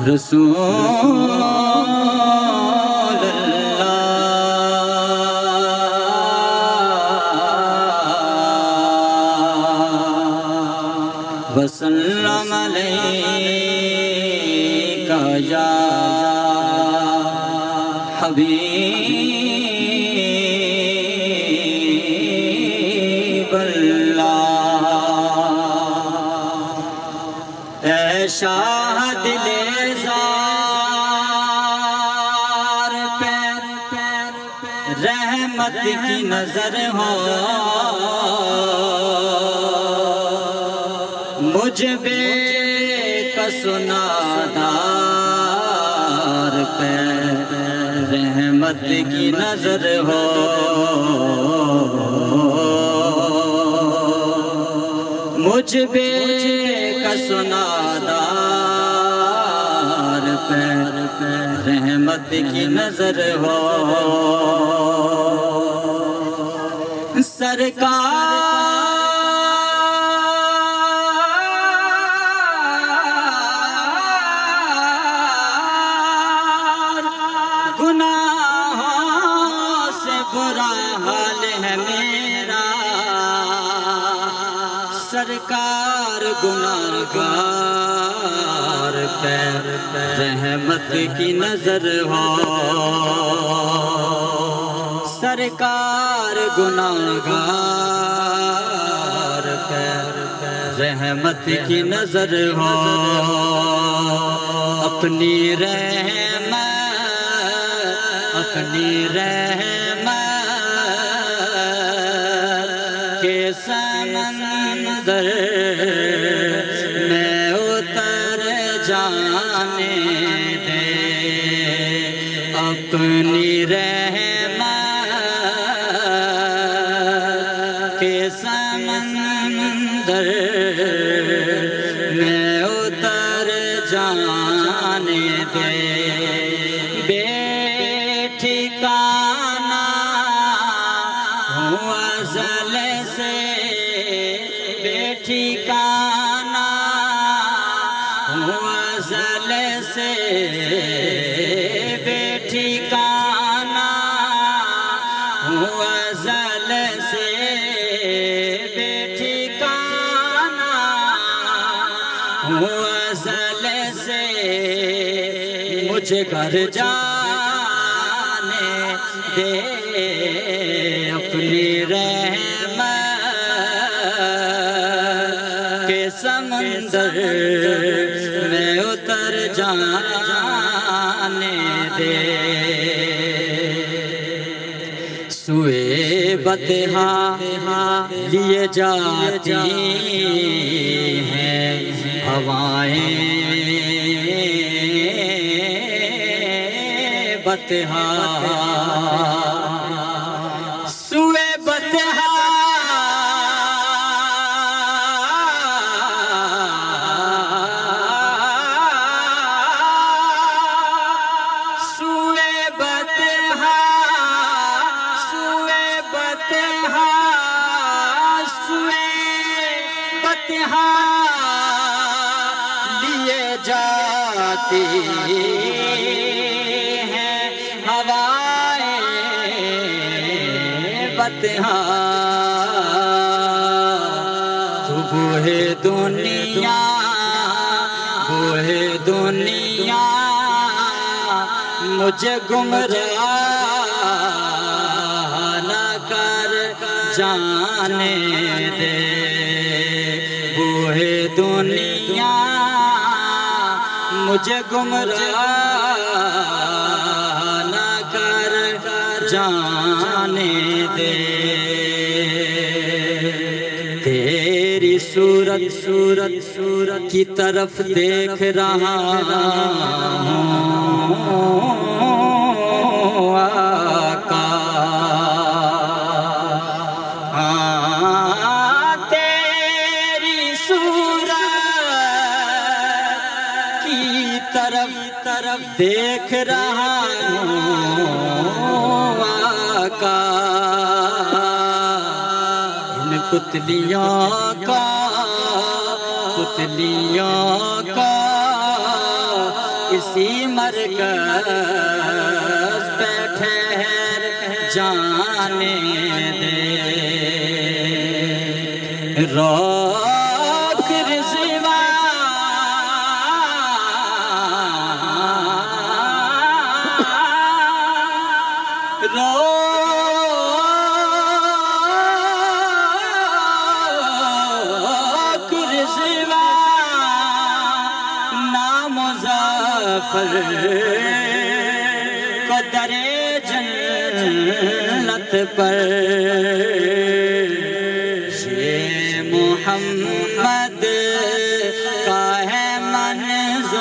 رسول اللہ وسلم علیکہ یا حبیب اللہ اے شاہ دل زار پیر رحمت کی نظر ہو مجھ بے کس و نادار پہ رحمت کی نظر ہو مجھ بے کس و نادار پہ رحمت کی نظر ہو سرکار گناہوں سے برا حال ہے میرا سرکار گناہگار پہ رحمت کی نظر ہو سرکار گناہگار پہ رحمت کی نظر ہو اپنی رحمت کے سمندر میں اتر جانے دے اپنی رحمت کے سمندر میں اتر جانے دے بے ٹھکانہ ہوں ازل سے بے ٹھکانہ ہوں ازل سے بے ٹھکانہ ہوں ازل سے بے ٹھکانہ ہوں ازل سے مجھے گھر جانے دے اپنی رحمت کے سمندر میں اتر جانے دے سوئے بطحا لیے جاتی ہیں ہوائیں بطحا سوئے بطحا سوئے بطحا سوئے بطحا سوئے بطحا لیے جاتی بطحا تو بوہے دنیا مجھے گمراہ نہ کر جانے دے بوہے دنیا مجھے گمراہ نہ کر جانے دے تیری صورت کی طرف دیکھ رہا ہوں آقا تیری صورت کی طرف دیکھ رہا ہوں آقا ان پتلیوں کا اسی مرکز پہ ٹھہر جانے دے روک رضوان روک رضوان نامظفر کو در جنت پر یہ محمد کا ہے منظور